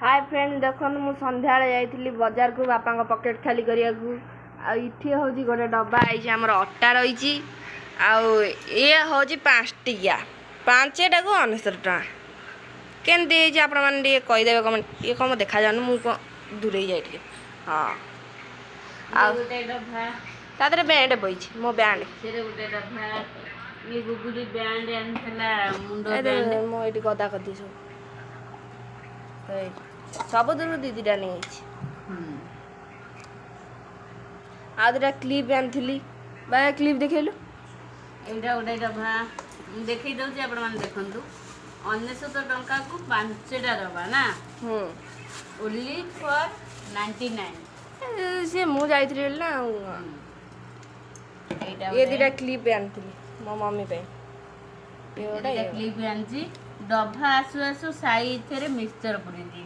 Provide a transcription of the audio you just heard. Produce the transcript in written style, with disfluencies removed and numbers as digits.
hi friend देखो मु संध्या जाइली बाजार को बापा पकेट खाली करिया इठी हूँ गोटे डब्बा आई आम अटा रही ये हूँ 5 टिकिया 5टा को 69 टका केमती आपण मैंने कहीदेवे कमेंट ये कम देखा जाऊन मुझे दूरे जाए हाँ तादरे बैंड बही मो बैंड मुझे गदा कर सब सब दूर दीदीटा नहीं आदरा क्लिप आनी बाय क्लिप देखलु एटा गोटे डब्बा देखई दउची आपण माने देखंतु 69 टंका को 5टा डब्बा ना ओनली फॉर 99 से मु जाइत्री ना ये दीटा क्लिप आनी मो मम्मी पे ये क्लिप आनी डब्बा आसु आसु साइज रे मिक्सचर पुरी दी